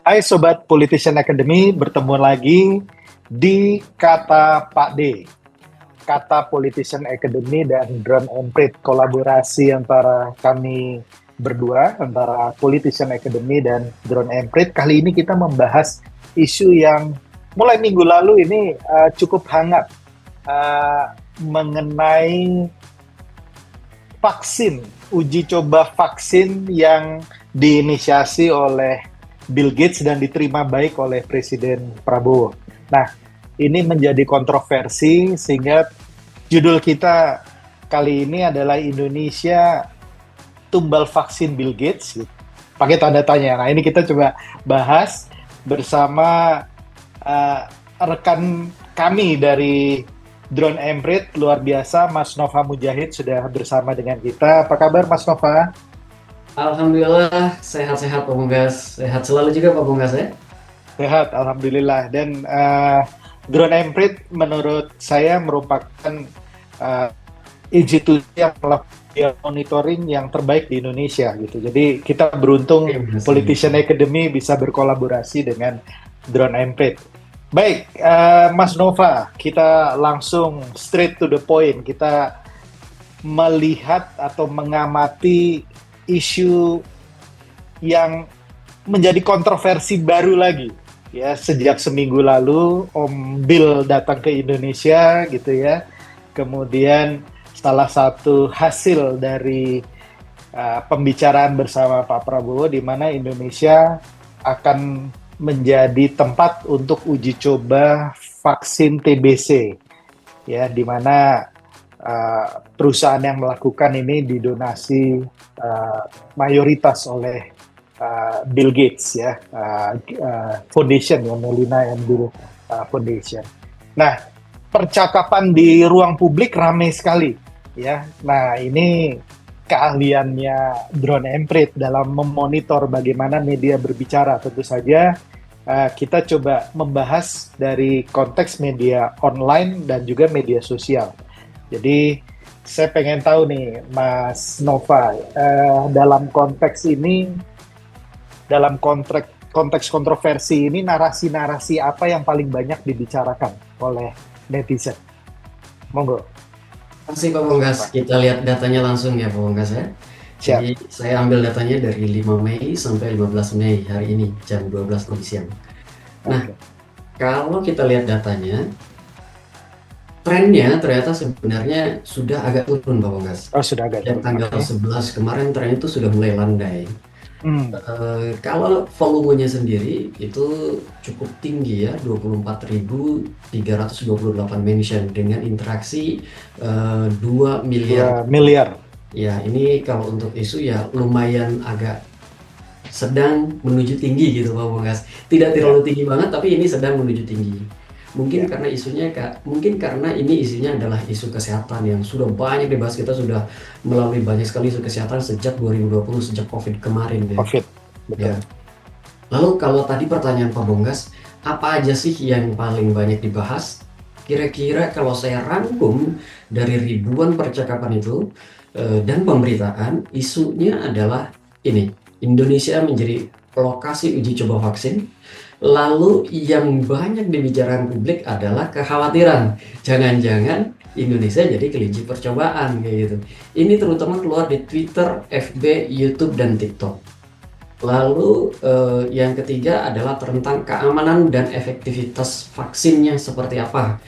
Hai Sobat Politician Academy, bertemu lagi di Kata Pak D. Kata Politician Academy dan Drone Emprit, kolaborasi antara kami berdua, antara Politician Academy dan Drone Emprit. Kali ini kita membahas isu yang mulai minggu lalu ini cukup hangat, mengenai vaksin, uji coba vaksin yang diinisiasi oleh Bill Gates dan diterima baik oleh Presiden Prabowo. Nah, ini menjadi kontroversi sehingga judul kita kali ini adalah Indonesia tumbal vaksin Bill Gates, pakai tanda tanya. Nah, ini kita coba bahas bersama rekan kami dari Drone Emprit, luar biasa, Mas Nova Mujahid sudah bersama dengan kita. Apa kabar Mas Nova? Alhamdulillah sehat-sehat Pak Bunggas, sehat selalu juga Pak Bunggas ya. Sehat, Alhamdulillah. Dan Drone Emprit menurut saya merupakan uh, institusi yang melakukan monitoring yang terbaik di Indonesia gitu. Jadi kita beruntung Terima kasih. Politician Academy bisa berkolaborasi dengan Drone Emprit. Baik, Mas Nova, kita langsung straight to the point. Kita melihat atau mengamati isu yang menjadi kontroversi baru lagi ya sejak seminggu lalu Om Bill datang ke Indonesia gitu ya. Kemudian salah satu hasil dari pembicaraan bersama Pak Prabowo di mana Indonesia akan menjadi tempat untuk uji coba vaksin TBC ya, di mana perusahaan yang melakukan ini didonasi mayoritas oleh Bill Gates ya, foundation ya, Melina and Bill Foundation. Nah, percakapan di ruang publik ramai sekali ya. Nah, ini keahliannya Drone Emprit dalam memonitor bagaimana media berbicara. Tentu saja kita coba membahas dari konteks media online dan juga media sosial. Jadi saya pengen tahu nih Mas Nova, dalam konteks ini, dalam konteks kontroversi ini, narasi-narasi apa yang paling banyak dibicarakan oleh netizen? Monggo. Terima kasih Pak Bunggas, kita lihat datanya langsung ya Pak Bunggas ya. Siap. Jadi saya ambil datanya dari 5 Mei sampai 15 Mei hari ini jam 12 pagi siang. Nah, Oke. kalau kita lihat datanya, trennya ternyata sebenarnya sudah agak turun Pak Bunggas. Oh, sudah agak Yang turun. tanggal Oke. 11 kemarin tren itu sudah mulai landai. Hmm. Kalau volumenya sendiri itu cukup tinggi ya, 24.328 mention dengan interaksi 2 miliar. 2 miliar. Ya, ini kalau untuk isu ya lumayan agak sedang menuju tinggi gitu Pak Bungkas. Tidak Ya, terlalu tinggi banget, tapi ini sedang menuju tinggi. Mungkin ya. karena mungkin karena ini isunya adalah isu kesehatan yang sudah banyak dibahas. Kita sudah melalui banyak sekali isu kesehatan sejak 2020, sejak COVID kemarin ya. COVID. Ya. Betul. Lalu kalau tadi pertanyaan Pak Bonggas, apa aja sih yang paling banyak dibahas? Kira-kira kalau saya rangkum dari ribuan percakapan itu dan pemberitaan, isunya adalah ini, Indonesia menjadi lokasi uji coba vaksin. Lalu yang banyak dibicarakan publik adalah kekhawatiran, jangan-jangan Indonesia jadi kelinci percobaan kayak gitu. Ini terutama keluar di Twitter, FB, YouTube, dan TikTok. Lalu yang ketiga adalah tentang keamanan dan efektivitas vaksinnya seperti apa.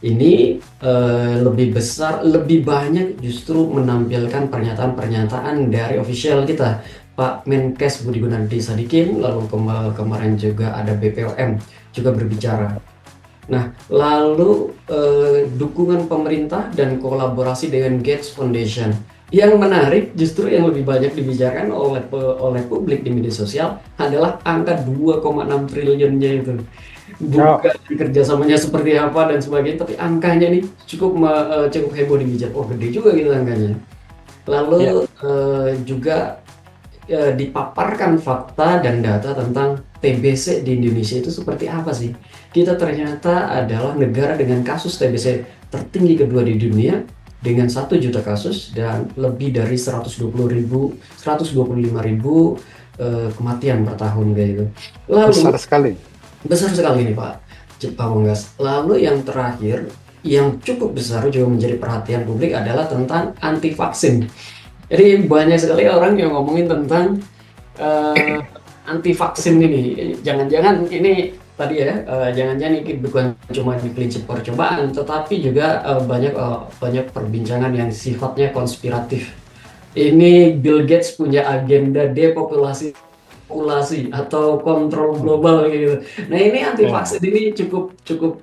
Ini lebih besar, lebih banyak justru menampilkan pernyataan-pernyataan dari official kita, Pak Menkes Budi Gunadi Sadikin, lalu kemarin juga ada BPOM juga berbicara. Nah, lalu dukungan pemerintah dan kolaborasi dengan Gates Foundation. Yang menarik justru yang lebih banyak dibicarakan oleh publik di media sosial adalah angka 2,6 triliunnya itu. Oh, Bukan kerjasamanya seperti apa dan sebagainya, tapi angkanya nih cukup heboh dibicarakan. Oh, gede juga gitu angkanya. ya. Lalu juga dipaparkan fakta dan data tentang TBC di Indonesia itu seperti apa sih. Kita ternyata adalah negara dengan kasus TBC tertinggi kedua di dunia dengan 1 juta kasus dan lebih dari 125.000 kematian per tahun kayak gitu. Lalu Besar sekali. besar sekali nih Pak Bonggas. Lalu yang terakhir yang cukup besar juga menjadi perhatian publik adalah tentang anti vaksin. Jadi banyak sekali orang yang ngomongin tentang eh, anti vaksin ini. Jangan-jangan ini tadi ya, jangan-jangan ini bukan cuma di prinsip percobaan, tetapi juga banyak perbincangan yang sifatnya konspiratif. Ini Bill Gates punya agenda depopulasi populasi atau kontrol global gitu. Nah ini anti Ya, vaksin ini cukup cukup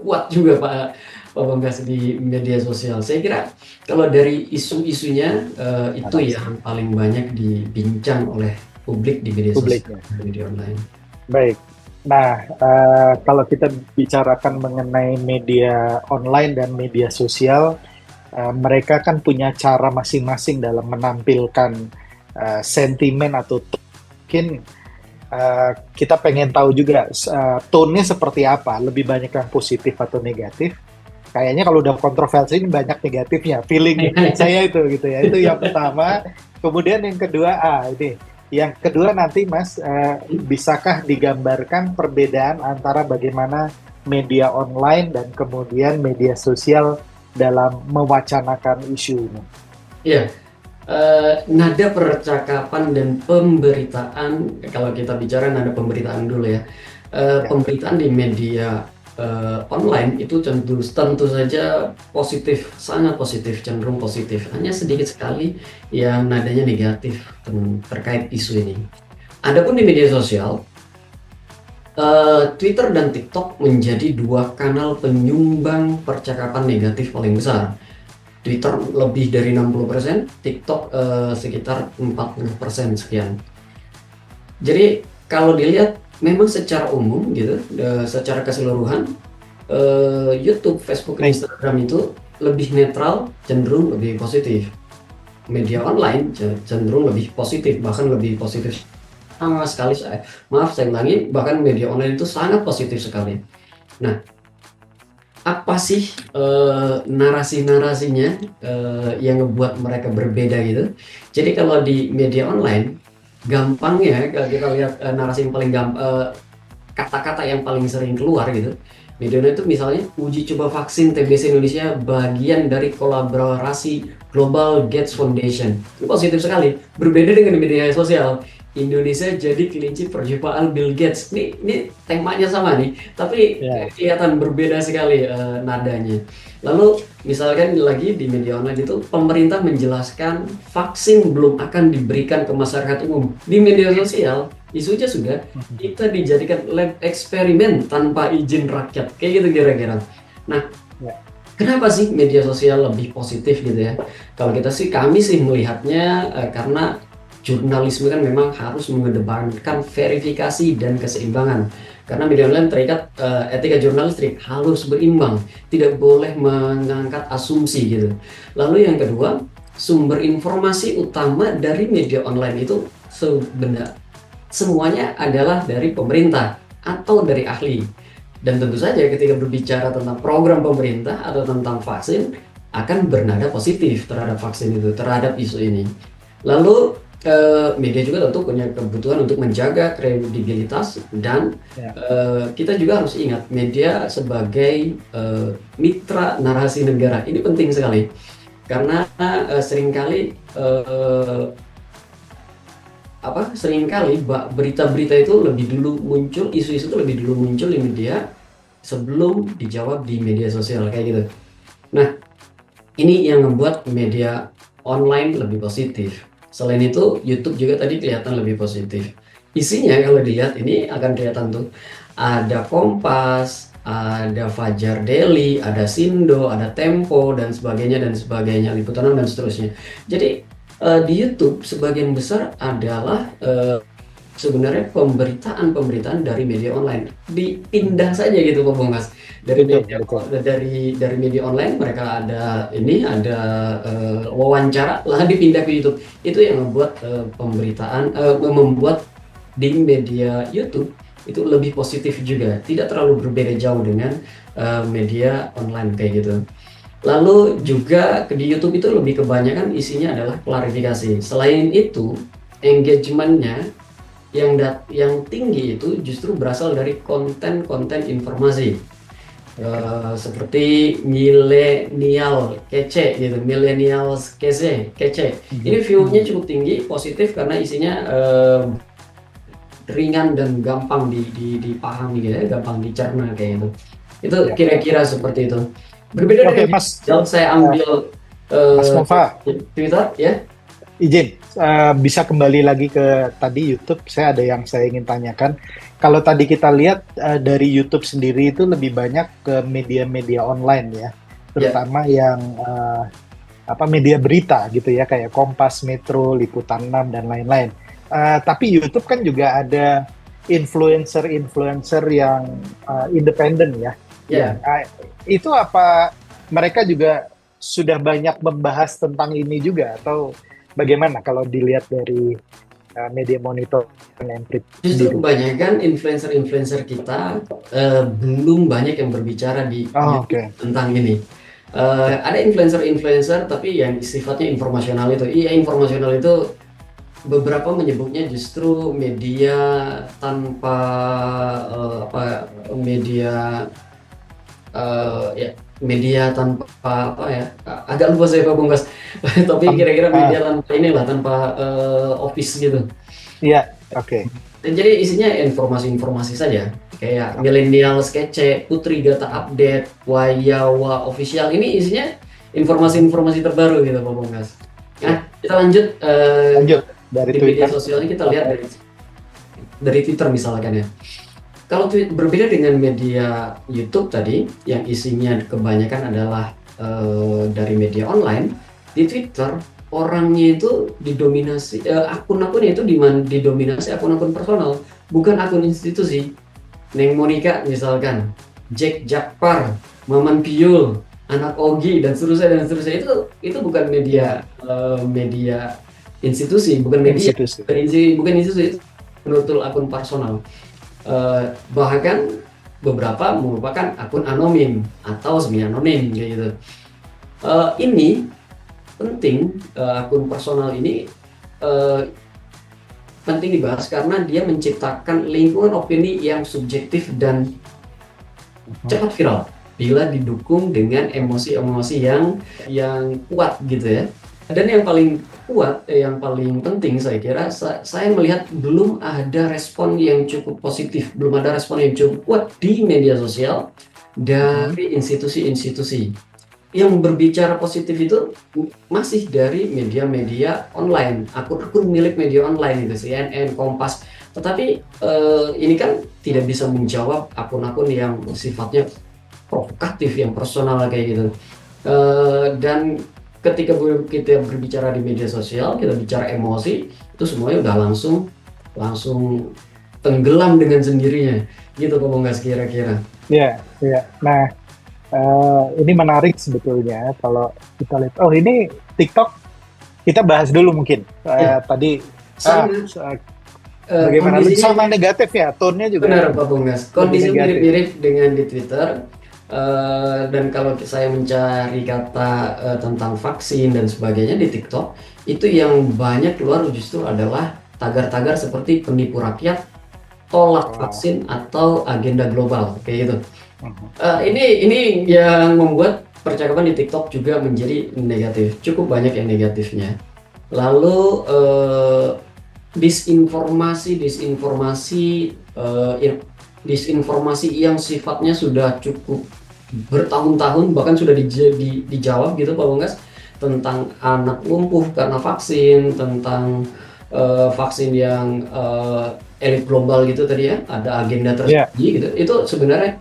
kuat juga Pak Banggas di media sosial. Saya kira kalau dari isu-isunya itu menarik yang sekali. paling banyak dibincang oleh publik di media sosial, Publiknya. media online. Baik. Nah, kalau kita bicarakan mengenai media online dan media sosial, mereka kan punya cara masing-masing dalam menampilkan sentimen atau mungkin kita pengen tahu juga tone-nya seperti apa, lebih banyak yang positif atau negatif. Kayaknya kalau udah kontroversi ini banyak negatifnya, feeling saya itu gitu ya. Itu yang pertama. Kemudian yang kedua, ini. Yang kedua nanti Mas, bisakah digambarkan perbedaan antara bagaimana media online dan kemudian media sosial dalam mewacanakan isu ini? Iya, nada percakapan dan pemberitaan, kalau kita bicara nada pemberitaan dulu ya, Ya, pemberitaan di media online itu tentu saja positif, sangat positif, cenderung positif. Hanya sedikit sekali yang nadanya negatif terkait isu ini. Adapun di media sosial, Twitter dan TikTok menjadi dua kanal penyumbang percakapan negatif paling besar. Twitter lebih dari 60%, TikTok sekitar 40% sekian. Jadi kalau dilihat memang secara umum gitu, secara keseluruhan, YouTube, Facebook, baik. Instagram itu lebih netral, cenderung lebih positif. Media online cenderung lebih positif, bahkan lebih positif sama sekali. Saya ulangi, bahkan media online itu sangat positif sekali. Nah, apa sih narasi-narasinya yang ngebuat mereka berbeda gitu? Jadi kalau di media online, gampangnya kalau kita lihat narasi yang paling kata-kata yang paling sering keluar gitu. Media online itu misalnya uji coba vaksin TBC Indonesia bagian dari kolaborasi Global Gates Foundation. Itu positif sekali. Berbeda dengan media sosial. Indonesia jadi kelinci perjumpaan Bill Gates. Ini temanya sama nih, tapi Ya, kelihatan berbeda sekali nadanya. Lalu misalkan lagi di media online itu pemerintah menjelaskan vaksin belum akan diberikan ke masyarakat umum. Di media sosial isunya sudah kita dijadikan lab eksperimen tanpa izin rakyat. Kayak gitu kira-kira. Nah, ya, kenapa sih media sosial lebih positif gitu ya? Kalau kita sih, kami sih melihatnya karena jurnalisme kan memang harus mengedepankan verifikasi dan keseimbangan. Karena media online terikat etika jurnalistik harus berimbang, tidak boleh mengangkat asumsi gitu. Lalu yang kedua, sumber informasi utama dari media online itu semuanya adalah dari pemerintah atau dari ahli. Dan tentu saja ketika berbicara tentang program pemerintah atau tentang vaksin akan bernada positif terhadap vaksin itu, terhadap isu ini. Lalu media juga tentu punya kebutuhan untuk menjaga kredibilitas dan ya. kita juga harus ingat media sebagai mitra narasi negara. Ini penting sekali karena seringkali berita-berita itu lebih dulu muncul, isu-isu itu lebih dulu muncul di media sebelum dijawab di media sosial kayak gitu. Nah, ini yang membuat media online lebih positif. Selain itu, YouTube juga tadi kelihatan lebih positif. Isinya kalau dilihat ini akan kelihatan tuh ada Kompas, ada Fajar Daily, ada Sindo, ada Tempo dan sebagainya, Liputan dan seterusnya. Jadi di YouTube sebagian besar adalah sebenarnya pemberitaan dari media online dipindah saja gitu Pak Bongkas dari Betul, media betul. dari media online mereka ada wawancara lah dipindah ke YouTube. Itu yang membuat membuat di media YouTube itu lebih positif juga, tidak terlalu berbeda jauh dengan media online kayak gitu. Lalu juga di YouTube itu lebih kebanyakan isinya adalah klarifikasi. Selain itu, engagementnya yang tinggi itu justru berasal dari konten-konten informasi. Seperti milenial kece gitu, milenial kece. Ini view-nya cukup tinggi, positif karena isinya ringan dan gampang dipahami gitu ya, gampang dicerna kayak gitu. Itu Ya. kira-kira seperti itu. Berbeda Oke, dengan Mas, kalau saya ambil Mas Nova, Twitter ya. izin bisa kembali lagi ke tadi YouTube. Saya ada yang saya ingin tanyakan. Kalau tadi kita lihat dari YouTube sendiri itu lebih banyak ke media-media online ya, Ya, terutama yang apa media berita gitu ya, kayak Kompas, Metro, Liputan 6 dan lain-lain. Tapi YouTube kan juga ada influencer-influencer yang independen ya, yang ya. itu apa mereka juga sudah banyak membahas tentang ini juga atau bagaimana kalau dilihat dari media monitor Emprit Justru sendiri? kebanyakan influencer-influencer kita belum banyak yang berbicara di Oh, YouTube oke. tentang ini. Oke. Ada influencer-influencer tapi yang sifatnya informasional itu. Iya, informasional itu beberapa menyebutnya justru media tanpa apa media ya media tanpa apa ya, agak lupa saya Pak Bungkas. Tapi kira-kira media Ah, tanpa inilah, tanpa office gitu. iya, oke. Dan jadi isinya informasi-informasi saja, kayak milenial skece, Putri Data Update, Wayawa Official. Ini isinya informasi-informasi terbaru gitu Pak Bongkas. Nah, Ya, kita lanjut lanjut dari di media Twitter. sosial ini, kita lihat dari Twitter misalkan ya. Kalau berbeda dengan media YouTube tadi, yang isinya kebanyakan adalah dari media online, di Twitter orangnya itu didominasi, akun-akunnya itu didominasi akun-akun personal, bukan akun institusi. Neng Monica misalkan, Jack Jakpar, Maman Piul, anak Ogi dan seterusnya itu bukan media media institusi, bukan media, Institusi. bukan institusi, betul akun personal. Bahkan beberapa merupakan akun anonim atau semi anonim kayak gitu. Ini penting, akun personal ini uh, penting dibahas karena dia menciptakan lingkungan opini yang subjektif dan cepat viral bila didukung dengan emosi-emosi yang kuat gitu ya. Dan yang paling kuat, yang paling penting saya kira, saya melihat belum ada respon yang cukup positif, belum ada respon yang cukup kuat di media sosial dari institusi-institusi. Yang berbicara positif itu masih dari media-media online, akun-akun milik media online itu, CNN, Kompas. Tetapi ini kan tidak bisa menjawab akun-akun yang sifatnya provokatif, yang personal kayak gitu. Dan ketika kita berbicara di media sosial, kita bicara emosi, itu semuanya udah langsung tenggelam dengan sendirinya. Gitu Pak Bonggas kira-kira. Ya, ya. Nah, ini menarik sebetulnya kalau kita lihat. Oh, ini TikTok kita bahas dulu mungkin. Ya, Tadi sama bagaimana kondisinya. sama negatif ya, tone-nya juga Benar Pak Bunggas, lebih kondisi negatif. mirip-mirip dengan di Twitter. Dan kalau saya mencari kata tentang vaksin dan sebagainya di TikTok, itu yang banyak keluar justru adalah tagar-tagar seperti penipu rakyat, tolak Wow. vaksin, atau agenda global kayak gitu. Mhm. Ini yang membuat percakapan di TikTok juga menjadi negatif, cukup banyak yang negatifnya. Lalu disinformasi disinformasi disinformasi yang sifatnya sudah cukup bertahun-tahun, bahkan sudah dijawab gitu Pak Bonggas, tentang anak lumpuh karena vaksin, tentang vaksin yang elit global gitu tadi ya, ada agenda Ya, tersendiri gitu. Itu sebenarnya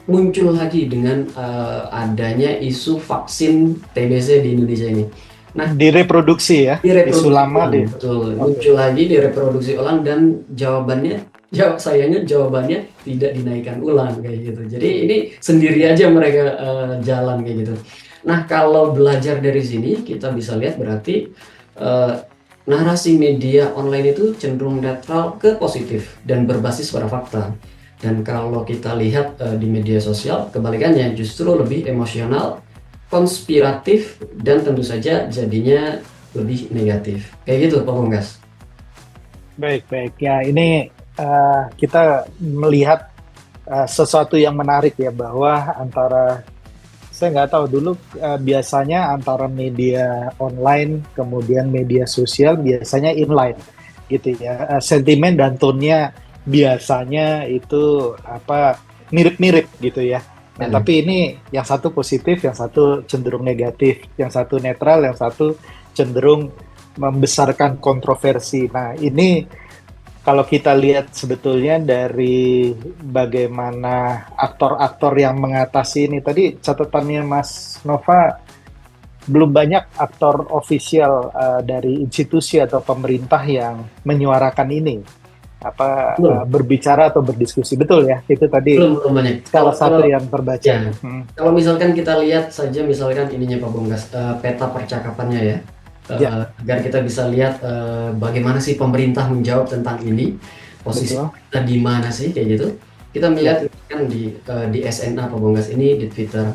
muncul lagi dengan adanya isu vaksin TBC di Indonesia ini. Nah, direproduksi ya, isu direproduksi lama ulang, di. betul, Oke. muncul lagi, direproduksi ulang, dan sayangnya jawabannya tidak dinaikkan ulang kayak gitu. Jadi ini sendiri aja mereka jalan kayak gitu. Nah, kalau belajar dari sini kita bisa lihat berarti eh, narasi media online itu cenderung netral ke positif dan berbasis pada fakta. Dan kalau kita lihat di media sosial, kebalikannya justru lebih emosional, konspiratif, dan tentu saja jadinya lebih negatif. Kayak gitu Pak Bonggas. Baik, baik. Ya, ini kita melihat sesuatu yang menarik ya, bahwa antara, saya nggak tahu dulu, biasanya antara media online kemudian media sosial biasanya inline gitu ya. Sentimen dan tone-nya biasanya itu apa, mirip-mirip gitu ya. Nah, Ya. tapi ini yang satu positif, yang satu cenderung negatif, yang satu netral, yang satu cenderung membesarkan kontroversi. Nah, ini kalau kita lihat sebetulnya dari bagaimana aktor-aktor yang mengatasi ini, tadi catatannya Mas Nova, belum banyak aktor ofisial dari institusi atau pemerintah yang menyuarakan ini, apa, Belum, berbicara atau berdiskusi. Betul ya, itu tadi belum banyak. salah Kalau satu yang terbaca. ya, Hmm. kalau misalkan kita lihat saja misalkan ininya Pak Bunggas, peta percakapannya ya, Ya, agar kita bisa lihat bagaimana sih pemerintah menjawab tentang ini, posisi betul. kita di mana sih kayak gitu. Kita Ya, melihat kan di SNA Pak Bunggas ini di Twitter,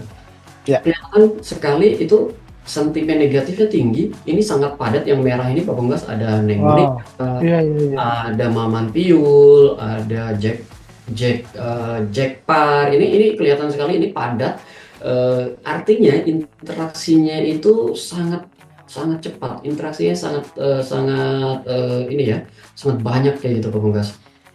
ya. kelihatan sekali itu sentimen negatifnya tinggi. Ini sangat padat, yang merah ini Pak Bunggas, ada Neng Oh, Monica, iya, iya, iya. ada Maman Piul, ada Jack Par. Ini kelihatan sekali ini padat. Artinya interaksinya itu sangat sangat cepat. Interaksinya sangat sangat ini ya, sangat banyak kayak gitu Pak Bungkas.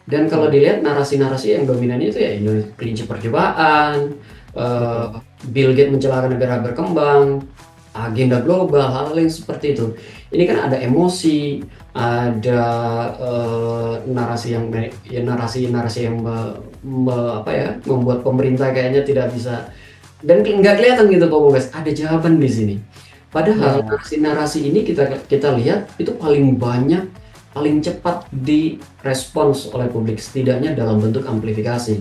Dan kalau Hmm, dilihat narasi-narasi yang dominan itu ya Indonesia kelinci percobaan, eh, betul. Bill Gates mencelakan negara berkembang, agenda global, hal-hal yang seperti itu. Ini kan ada emosi, ada narasi yang ya narasi-narasi yang apa ya, membuat pemerintah kayaknya tidak bisa, dan nggak kelihatan gitu Pak Bogas ada jawaban di sini. Padahal Ya, narasi-narasi ini kita kita lihat itu paling banyak, paling cepat direspons oleh publik, setidaknya dalam bentuk amplifikasi.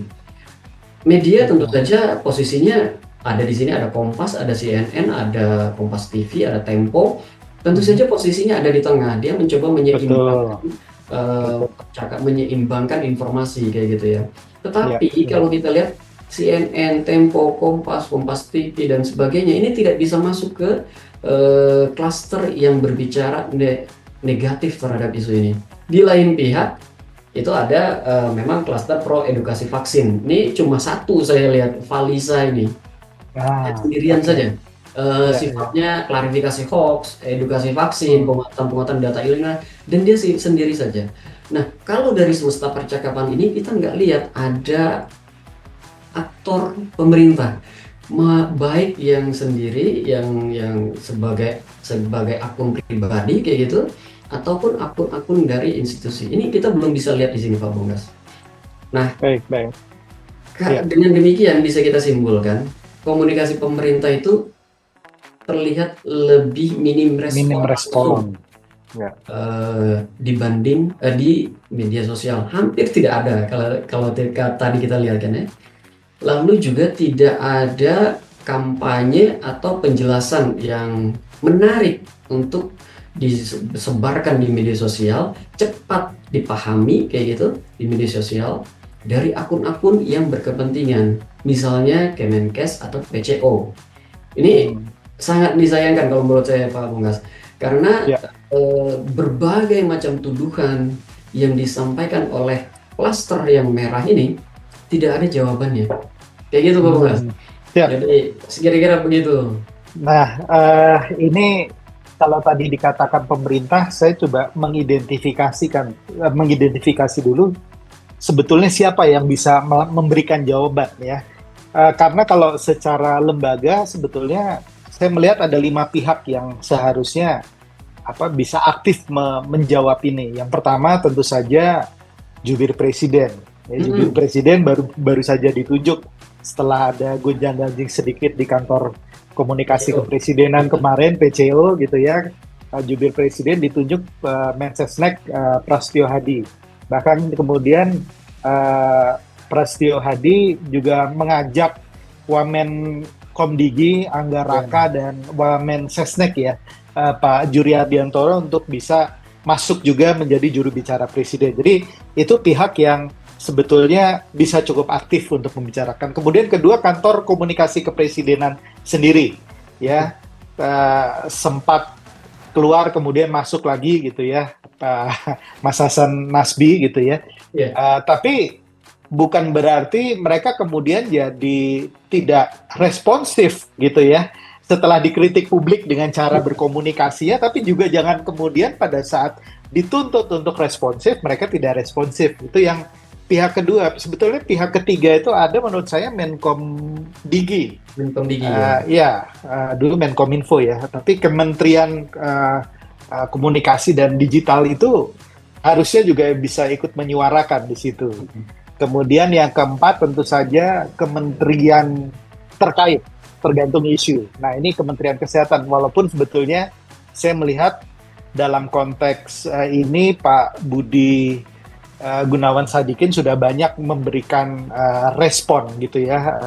Media tentu betul. saja posisinya ada di sini, ada Kompas, ada CNN, ada Kompas TV, ada Tempo. Tentu Mhm. saja posisinya ada di tengah. Dia mencoba menyeimbangkan Betul, betul. menyeimbangkan informasi kayak gitu ya. Ya, Tetapi ya. kalau kita lihat CNN, Tempo, Kompas, Kompas TV dan sebagainya ini tidak bisa masuk ke klaster yang berbicara negatif terhadap isu ini. Di lain pihak itu ada memang klaster pro edukasi vaksin. Ini cuma satu saya lihat, Valisa ini Ah, sendirian oke. saja. Ya, ya. Sifatnya klarifikasi hoax, edukasi vaksin, Hmm. penguatan data ilegal, dan dia sendiri saja. Nah, kalau dari semesta percakapan ini kita nggak lihat ada aktor pemerintah, baik yang sendiri, yang sebagai sebagai akun pribadi kayak gitu, ataupun akun-akun dari institusi. Ini kita belum bisa lihat di sini Pak Bonggas. Nah, Baik, baik. Ya, dengan demikian bisa kita simpulkan komunikasi pemerintah itu terlihat lebih minim minim respon langsung respon. Ya. dibanding di media sosial, hampir tidak ada kalau kalau tadi kita lihat kan ya. Lalu juga tidak ada kampanye atau penjelasan yang menarik untuk disebarkan di media sosial, cepat dipahami kayak gitu di media sosial dari akun-akun yang berkepentingan, misalnya Kemenkes atau PCO. Ini Hmm. sangat disayangkan kalau menurut saya Pak Bungkas, karena Ya. berbagai macam tuduhan yang disampaikan oleh klaster yang merah ini tidak ada jawabannya. Kayak gitu Pak Bungkas. Hmm. Ya. Jadi kira-kira begitu. Nah, ini kalau tadi dikatakan pemerintah, saya coba mengidentifikasi dulu sebetulnya siapa yang bisa memberikan jawaban ya. Karena kalau secara lembaga sebetulnya saya melihat ada 5 pihak yang seharusnya apa bisa aktif menjawab ini. Yang pertama tentu saja jubir presiden. Ya, jubir Mm-mm. presiden baru baru saja ditunjuk setelah ada gonjang-ganjing sedikit di kantor komunikasi PCO. kepresidenan Betul. kemarin PCO gitu ya. Jubir presiden ditunjuk Mensesnek Prasetyo Hadi. Bahkan kemudian Prasetyo Hadi juga mengajak Wamen Komdigi, Angga Ya. Raka, dan Wamen Sesnek ya, Pak Juri Hardiantoro untuk bisa masuk juga menjadi juru bicara presiden. Jadi itu pihak yang sebetulnya bisa cukup aktif untuk membicarakan. Kemudian kedua, kantor komunikasi kepresidenan sendiri ya sempat keluar kemudian masuk lagi gitu ya. Mas Hasan Nasbi gitu ya. Iya. Tapi bukan berarti mereka kemudian jadi tidak responsif gitu ya. Setelah dikritik publik dengan cara berkomunikasi ya, tapi juga jangan kemudian pada saat dituntut untuk responsif, mereka tidak responsif. Itu yang pihak kedua. Sebetulnya pihak ketiga itu ada menurut saya Menkom Digi. Menkom Digi ya. Ya, dulu Menkominfo ya. Tapi Kementerian Komunikasi dan Digital itu harusnya juga bisa ikut menyuarakan di situ. Kemudian yang keempat tentu saja kementerian terkait, tergantung isu. Nah ini Kementerian Kesehatan, walaupun sebetulnya saya melihat dalam konteks ini Pak Budi Gunawan Sadikin sudah banyak memberikan respon gitu ya,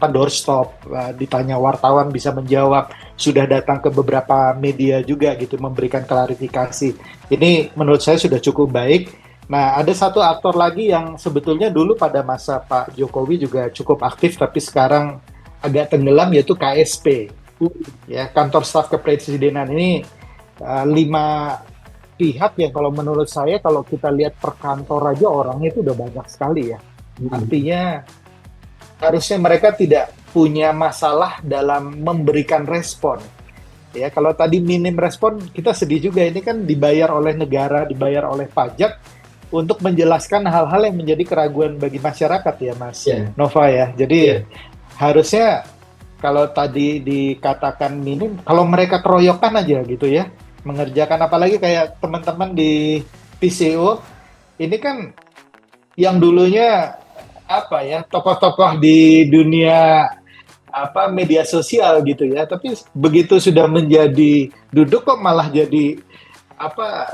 doorstop, ditanya wartawan bisa menjawab, sudah datang ke beberapa media juga gitu memberikan klarifikasi. Ini menurut saya sudah cukup baik. Nah, ada satu aktor lagi yang sebetulnya dulu pada masa Pak Jokowi juga cukup aktif, tapi sekarang agak tenggelam, yaitu KSP. Ya, Kantor Staf Kepresidenan ini 5 pihak yang kalau menurut saya kalau kita lihat per kantor aja orangnya itu udah banyak sekali ya. Artinya harusnya mereka tidak punya masalah dalam memberikan respon. Ya, kalau tadi minim respon, kita sedih juga. Ini kan dibayar oleh negara, dibayar oleh pajak untuk menjelaskan hal-hal yang menjadi keraguan bagi masyarakat ya Mas Nova ya. Jadi harusnya kalau tadi dikatakan minim, kalau mereka keroyokan aja gitu ya, mengerjakan, apalagi kayak teman-teman di PCO, ini kan yang dulunya apa ya, tokoh-tokoh di dunia media sosial gitu ya, tapi begitu sudah menjadi duduk kok malah jadi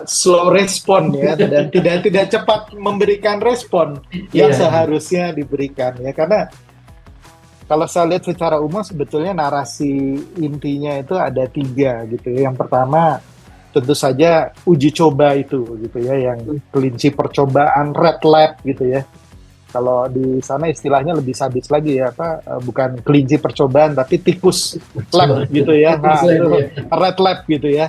slow respon ya, dan tidak cepat memberikan respon yang seharusnya diberikan ya. Karena kalau saya lihat secara umum sebetulnya narasi intinya itu ada 3 gitu ya. Yang pertama tentu saja uji coba itu gitu ya, yang kelinci percobaan, red lab gitu ya. Kalau di sana istilahnya lebih sadis lagi ya, bukan kelinci percobaan tapi tikus lab gitu ya. Nah, itu red lab gitu ya.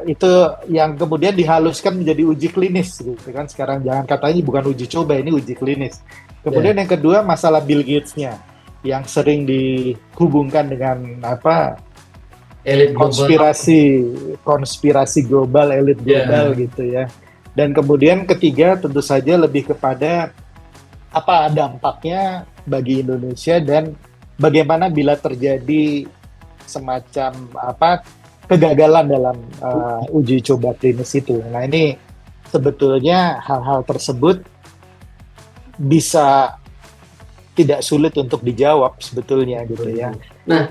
Itu yang kemudian dihaluskan menjadi uji klinis gitu kan. Sekarang jangan katanya bukan uji coba, ini uji klinis. Kemudian yang kedua masalah Bill Gates-nya yang sering dihubungkan dengan elit konspirasi global, elit global gitu ya. Dan kemudian ketiga tentu saja lebih kepada apa dampaknya bagi Indonesia dan bagaimana bila terjadi semacam kegagalan dalam uji coba klinis itu. Nah ini sebetulnya hal-hal tersebut bisa tidak sulit untuk dijawab sebetulnya gitu ya. Nah,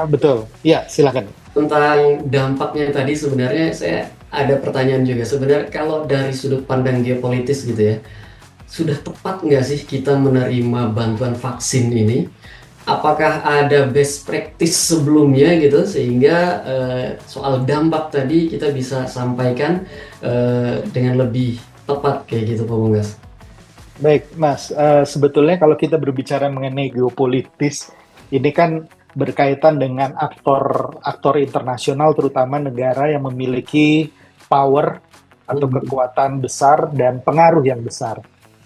betul. Ya, silakan. Tentang dampaknya tadi sebenarnya saya ada pertanyaan juga. Sebenarnya kalau dari sudut pandang geopolitis gitu ya, sudah tepat nggak sih kita menerima bantuan vaksin ini? Apakah ada best practice sebelumnya gitu sehingga soal dampak tadi kita bisa sampaikan dengan lebih tepat kayak gitu Pak Bunggas? Baik Mas, sebetulnya kalau kita berbicara mengenai geopolitis, ini kan berkaitan dengan aktor internasional, terutama negara yang memiliki power atau kekuatan besar dan pengaruh yang besar.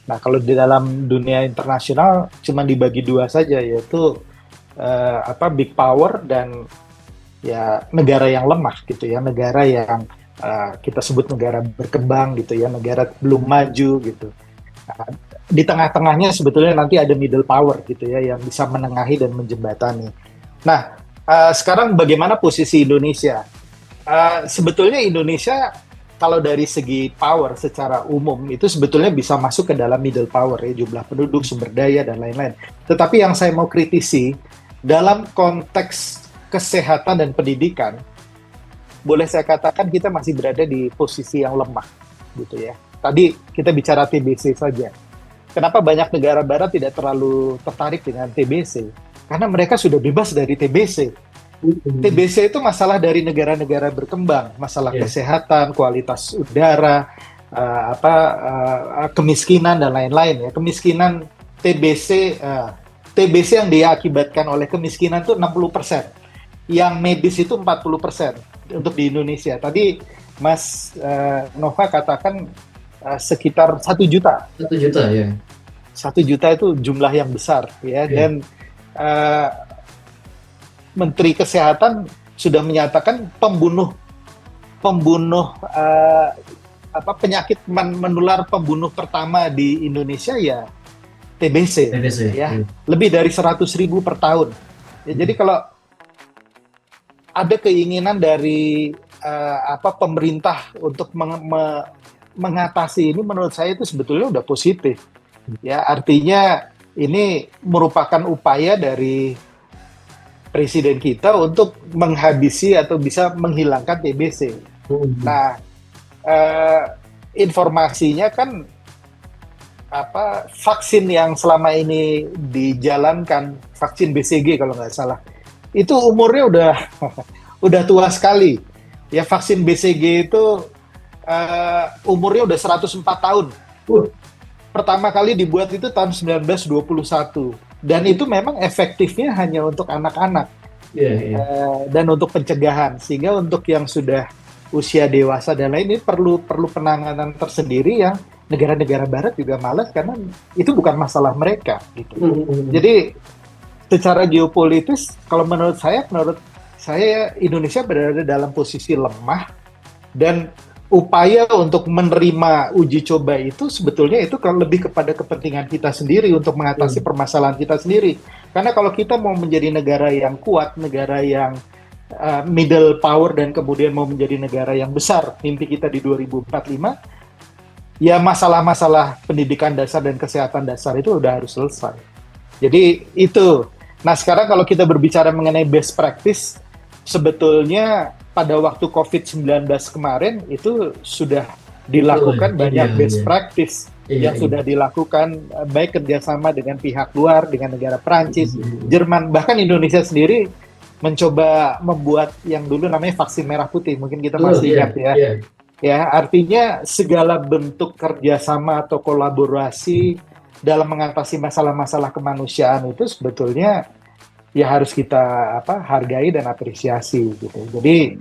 Nah, kalau di dalam dunia internasional cuma dibagi 2 saja, yaitu big power dan ya negara yang lemah gitu ya, negara yang kita sebut negara berkembang gitu ya, negara belum maju gitu. Nah, di tengah-tengahnya sebetulnya nanti ada middle power gitu ya, yang bisa menengahi dan menjembatani. Nah, sekarang bagaimana posisi Indonesia? Sebetulnya Indonesia kalau dari segi power secara umum itu sebetulnya bisa masuk ke dalam middle power ya, jumlah penduduk, sumber daya dan lain-lain. Tetapi yang saya mau kritisi dalam konteks kesehatan dan pendidikan, boleh saya katakan kita masih berada di posisi yang lemah gitu ya. Tadi kita bicara TBC saja. Kenapa banyak negara barat tidak terlalu tertarik dengan TBC? Karena mereka sudah bebas dari TBC. TBC itu masalah dari negara-negara berkembang, masalah kesehatan, kualitas udara, kemiskinan dan lain-lain ya. Kemiskinan TBC yang diakibatkan oleh kemiskinan itu 60%. Yang medis itu 40% untuk di Indonesia. Tadi Mas Nova katakan sekitar 1 juta. 1 juta ya. 1 juta itu jumlah yang besar ya, Iya. dan eh, Menteri Kesehatan sudah menyatakan pembunuh pembunuh penyakit menular pembunuh pertama di Indonesia ya TBC TBC. ya, Iya. lebih dari 100.000 per tahun. Ya, jadi kalau ada keinginan dari pemerintah untuk mengatasi ini, menurut saya itu sebetulnya udah positif. Ya, artinya ini merupakan upaya dari presiden kita untuk menghabisi atau bisa menghilangkan TBC. Hmm. Nah, eh, informasinya kan vaksin yang selama ini dijalankan, vaksin BCG kalau nggak salah, itu umurnya udah udah tua sekali. Ya, vaksin BCG itu umurnya udah 104 tahun. Uh, Pertama kali dibuat itu tahun 1921. Dan itu memang efektifnya hanya untuk anak-anak iya, iya. dan untuk pencegahan. Sehingga untuk yang sudah usia dewasa dan lain ini perlu perlu penanganan tersendiri yang negara-negara barat juga malas karena itu bukan masalah mereka gitu. Hmm. Jadi secara geopolitis kalau menurut saya Indonesia berada dalam posisi lemah, dan upaya untuk menerima uji coba itu sebetulnya itu kan lebih kepada kepentingan kita sendiri untuk mengatasi Hmm. permasalahan kita sendiri. Karena kalau kita mau menjadi negara yang kuat, negara yang middle power, dan kemudian mau menjadi negara yang besar, mimpi kita di 2045, ya masalah-masalah pendidikan dasar dan kesehatan dasar itu udah harus selesai. Jadi itu. Nah, sekarang kalau kita berbicara mengenai best practice, sebetulnya pada waktu COVID-19 kemarin itu sudah Betul ya. dilakukan Iya, banyak best iya. practice Iya, yang iya. sudah dilakukan, baik kerjasama dengan pihak luar, dengan negara Perancis, Hmm. Jerman, bahkan Indonesia sendiri mencoba membuat yang dulu namanya vaksin merah putih. Mungkin kita Betul, masih iya, ingat ya. iya. Ya, artinya segala bentuk kerjasama atau kolaborasi dalam mengatasi masalah-masalah kemanusiaan itu sebetulnya ya harus kita hargai dan apresiasi gitu. Jadi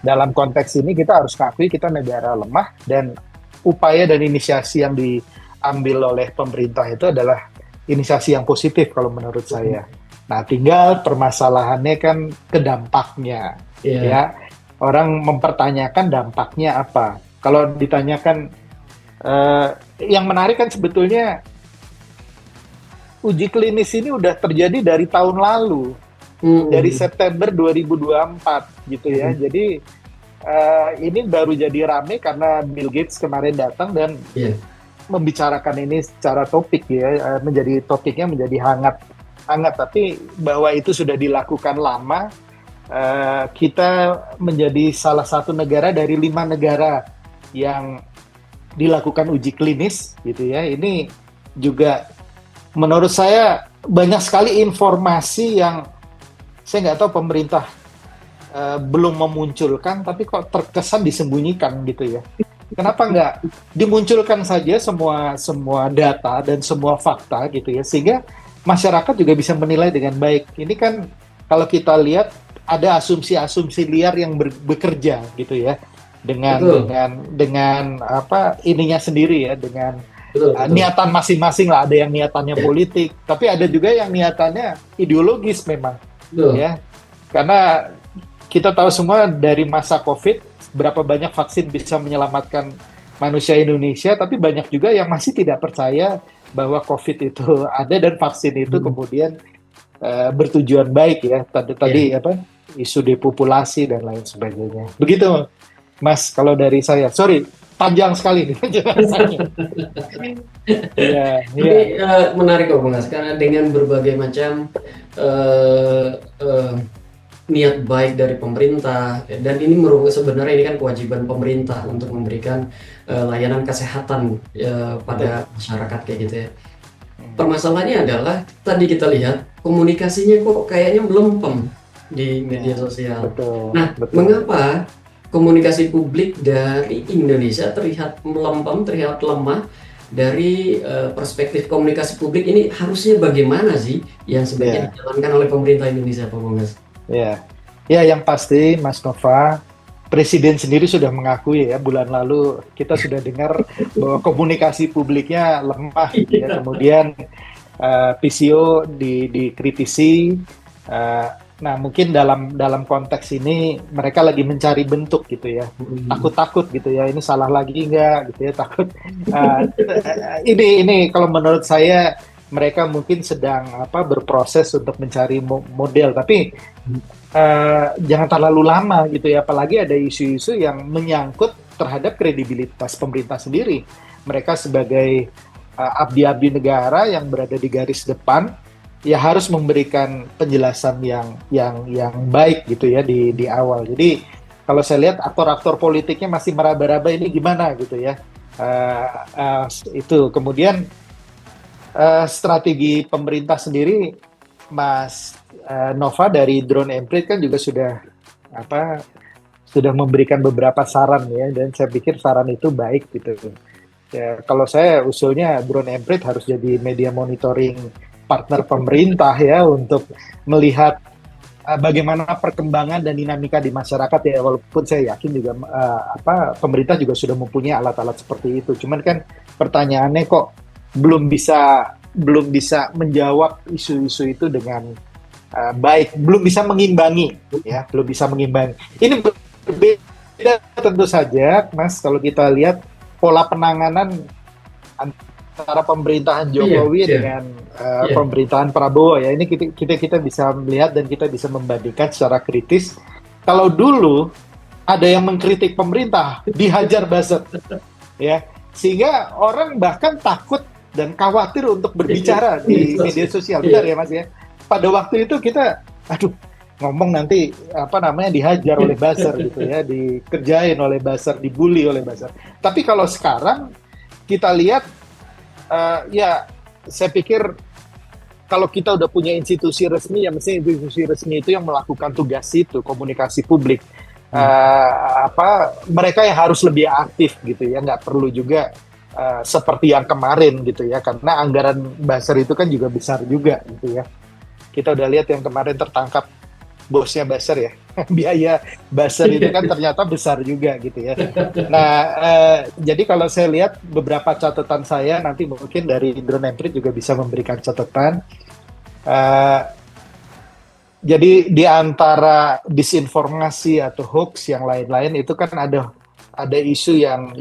dalam konteks ini kita harus akui kita negara lemah, dan upaya dan inisiasi yang diambil oleh pemerintah itu adalah inisiasi yang positif kalau menurut saya. Nah, tinggal permasalahannya kan ke dampaknya, Iya. ya. Orang mempertanyakan dampaknya apa. Kalau ditanyakan, eh, yang menarik kan sebetulnya uji klinis ini udah terjadi dari tahun lalu, dari Hmm. September 2024 gitu ya. Hmm. Jadi ini baru jadi rame karena Bill Gates kemarin datang dan Iya. membicarakan ini secara topik ya, menjadi topiknya menjadi hangat hangat. Tapi bahwa itu sudah dilakukan lama, kita menjadi salah satu negara dari 5 negara yang dilakukan uji klinis gitu ya. Ini juga menurut saya banyak sekali informasi yang saya nggak tahu pemerintah belum memunculkan, tapi kok terkesan disembunyikan gitu ya. Kenapa nggak dimunculkan saja semua semua data dan semua fakta gitu ya, sehingga masyarakat juga bisa menilai dengan baik. Ini kan kalau kita lihat ada asumsi-asumsi liar yang bekerja gitu ya, dengan Betul, ininya sendiri ya, dengan betul, betul. niatan masing-masing lah. Ada yang niatannya Ya, politik, tapi ada juga yang niatannya ideologis memang betul. ya. Karena kita tahu semua dari masa COVID, berapa banyak vaksin bisa menyelamatkan manusia Indonesia, tapi banyak juga yang masih tidak percaya bahwa COVID itu ada dan vaksin itu Hmm. kemudian bertujuan baik ya. Ya. Tadi isu depopulasi dan lain sebagainya. Begitu, Mas, kalau dari saya. Sorry, panjang sekali nih penjelasannya. Iya, Tapi iya, menarik kok Bang As, karena dengan berbagai macam eh, eh, niat baik dari pemerintah, dan ini merupakan sebenarnya ini kan kewajiban pemerintah untuk memberikan layanan kesehatan betul. pada masyarakat kayak gitu ya. Permasalahannya adalah tadi kita lihat komunikasinya kok kayaknya melempem di Ya, media sosial. betul, Nah, betul. mengapa komunikasi publik dari Indonesia terlihat melempem, terlihat lemah dari perspektif komunikasi publik ini, harusnya bagaimana sih yang sebaiknya Ya, dijalankan oleh pemerintah Indonesia, Pak Bonggas? ya. Ya, yang pasti Mas Nova, Presiden sendiri sudah mengakui ya, bulan lalu kita sudah dengar bahwa komunikasi publiknya lemah gitu ya. Iya. Kemudian PCO dikritisi. eh, nah, mungkin dalam konteks ini mereka lagi mencari bentuk gitu ya. Hmm. Takut-takut gitu ya. Ini salah lagi nggak gitu ya? Takut. eh, ini kalau menurut saya mereka mungkin sedang berproses untuk mencari model, tapi jangan terlalu lama gitu ya, apalagi ada isu-isu yang menyangkut terhadap kredibilitas pemerintah sendiri. Mereka sebagai abdi-abdi negara yang berada di garis depan, ya harus memberikan penjelasan yang baik gitu ya di awal. Jadi kalau saya lihat aktor-aktor politiknya masih meraba-raba ini gimana gitu ya. Uh, uh, itu kemudian strategi pemerintah sendiri, Mas Nova, dari Drone Emprit kan juga sudah memberikan beberapa saran ya, dan saya pikir saran itu baik gitu. Ya, kalau saya usulnya Drone Emprit harus jadi media monitoring partner pemerintah ya, untuk melihat bagaimana perkembangan dan dinamika di masyarakat ya, walaupun saya yakin juga pemerintah juga sudah mempunyai alat-alat seperti itu. Cuman kan pertanyaannya kok belum bisa menjawab isu-isu itu dengan baik, belum bisa mengimbangi ya, belum bisa mengimbangi. Ini berbeda tentu saja, Mas, kalau kita lihat pola penanganan antara pemerintahan Iya, Jokowi iya, dengan iya. pemerintahan Prabowo ya. Ini kita bisa melihat dan kita bisa membandingkan secara kritis. Kalau dulu ada yang mengkritik pemerintah, dihajar buzzer ya, sehingga orang bahkan takut dan khawatir untuk berbicara di media sosial. Benar Iya. ya, Mas ya? Pada waktu itu kita, aduh, ngomong nanti dihajar oleh buzzer gitu ya, dikerjain oleh buzzer, dibully oleh buzzer. Tapi kalau sekarang kita lihat, ya saya pikir kalau kita udah punya institusi resmi, ya mesti institusi resmi itu yang melakukan tugas itu, komunikasi publik. Hmm. Mereka yang harus lebih aktif gitu ya, nggak perlu juga seperti yang kemarin gitu ya, karena anggaran buzzer itu kan juga besar juga gitu ya. Kita udah lihat yang kemarin tertangkap bosnya buzzer ya, biaya buzzer itu kan ternyata besar juga gitu ya. Nah, jadi kalau saya lihat beberapa catatan saya, nanti mungkin dari Drone Emprit juga bisa memberikan catatan. Eh, jadi di antara disinformasi atau hoax yang lain-lain itu kan ada isu yang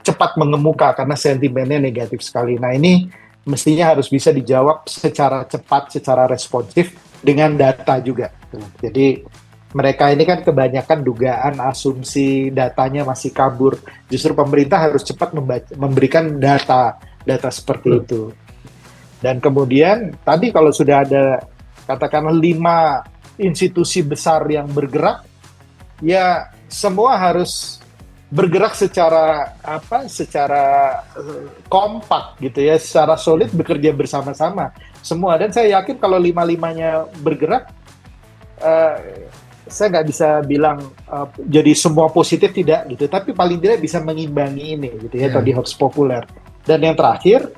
cepat mengemuka karena sentimennya negatif sekali. Nah, ini mestinya harus bisa dijawab secara cepat, secara responsif dengan data juga. Jadi mereka ini kan kebanyakan dugaan, asumsi, datanya masih kabur. Justru pemerintah harus cepat memberikan data seperti itu. Dan kemudian tadi kalau sudah ada katakanlah 5 institusi besar yang bergerak, ya semua harus bergerak secara kompak gitu ya, secara solid, bekerja bersama-sama semua. Dan saya yakin kalau lima-limanya bergerak, saya nggak bisa bilang jadi semua positif, tidak gitu, tapi paling tidak bisa mengimbangi ini gitu ya, Ya. tadi hoax populer. Dan yang terakhir,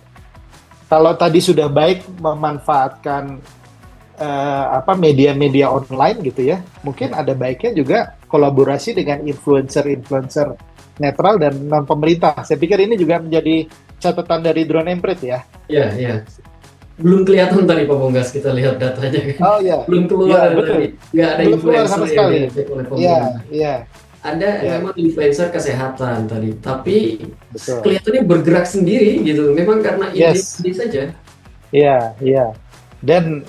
kalau tadi sudah baik memanfaatkan media-media online gitu ya, mungkin ada baiknya juga kolaborasi dengan influencer-influencer netral dan non pemerintah. Saya pikir ini juga menjadi catatan dari Drone Emprit ya. Iya, iya. Belum kelihatan tadi Pak Bonggas, kita lihat datanya kan. Oh ya, Belum ya keluar betul. tadi. Nggak ada Belum keluar influencer sama yang sekali. diajak oleh Iya, pemerintah. iya, Ada iya, memang influencer kesehatan tadi, tapi betul. kelihatannya bergerak sendiri gitu. Memang karena ide Yes, saja. iya, iya. Dan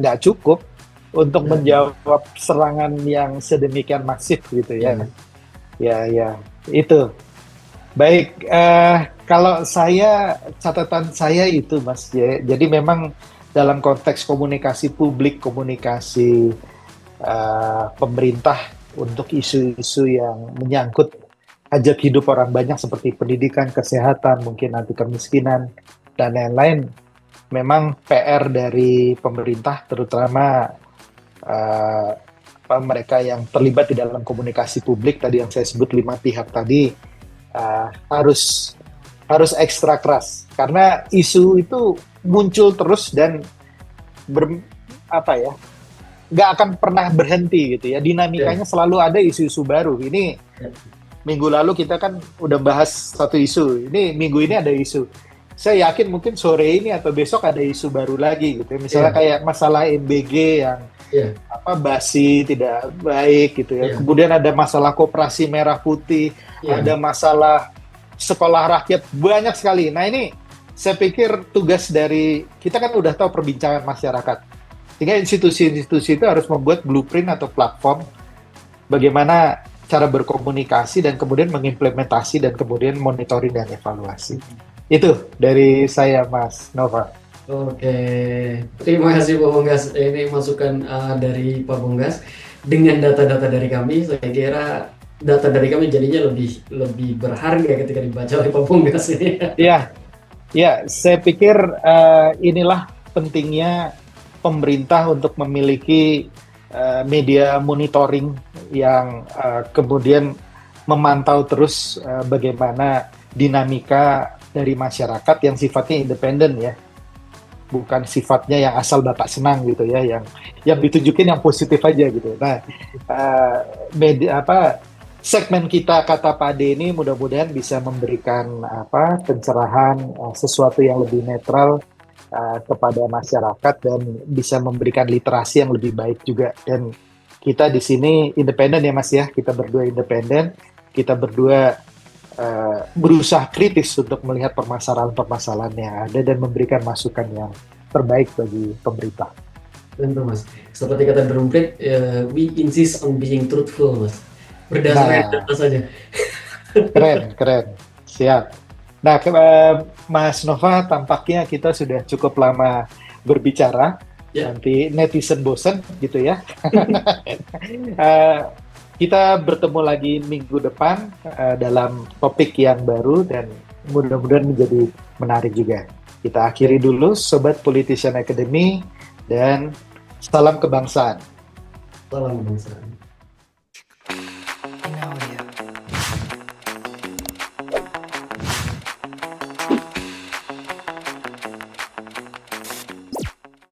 nggak cukup untuk Ya, menjawab serangan yang sedemikian masif gitu ya. ya. Ya, ya, itu. Baik, kalau catatan saya itu, Mas. Jadi memang dalam konteks komunikasi publik, komunikasi pemerintah untuk isu-isu yang menyangkut hajat hidup orang banyak seperti pendidikan, kesehatan, mungkin anti kemiskinan, dan lain-lain, memang PR dari pemerintah, terutama eh, mereka yang terlibat di dalam komunikasi publik tadi yang saya sebut 5 pihak tadi, harus harus ekstra keras karena isu itu muncul terus dan ber, apa ya nggak akan pernah berhenti gitu ya. Ya, Dinamikanya selalu ada isu-isu baru. Ini ya, minggu lalu kita kan udah bahas satu isu. Ini minggu ini ada isu. Saya yakin mungkin sore ini atau besok ada isu baru lagi gitu ya. Misalnya ya, kayak masalah MBG yang ya, apa basi tidak baik gitu ya. ya, Kemudian ada masalah koperasi merah putih, ada ya. masalah sekolah rakyat, banyak sekali. Nah ini saya pikir tugas dari kita kan udah tahu perbincangan masyarakat. Sehingga institusi-institusi itu harus membuat blueprint atau platform bagaimana cara berkomunikasi dan kemudian mengimplementasi dan kemudian monitoring dan evaluasi. Itu dari saya Mas Nova. Oke, terima kasih Pak Bonggas. Ini masukan dari Pak Bonggas. Dengan data-data dari kami, saya kira data dari kami jadinya lebih lebih berharga ketika dibaca oleh Pak Bonggas ini. Ya, ya, saya pikir inilah pentingnya pemerintah untuk memiliki media monitoring yang kemudian memantau terus bagaimana dinamika dari masyarakat yang sifatnya independen ya, bukan sifatnya yang asal bapak senang gitu ya, yang ditunjukin yang positif aja gitu. Nah, media apa segmen kita kata Pade ini mudah-mudahan bisa memberikan apa pencerahan sesuatu yang lebih netral kepada masyarakat dan bisa memberikan literasi yang lebih baik juga. Dan kita di sini independen ya Mas ya, kita berdua independen, kita berdua berusaha kritis untuk melihat permasalahan-permasalahan yang ada dan memberikan masukan yang terbaik bagi pemerintah. Tentu Mas. Seperti kata Drumplit, we insist on being truthful Mas. Berdasarkan Nah, data saja. keren, keren. Siap. Nah, Mas Nova, tampaknya kita sudah cukup lama berbicara. Ya, Nanti netizen bosen gitu ya. Eh, kita bertemu lagi minggu depan dalam topik yang baru dan mudah-mudahan menjadi menarik juga. Kita akhiri dulu Sobat Politician Academy dan salam kebangsaan. salam bangsa.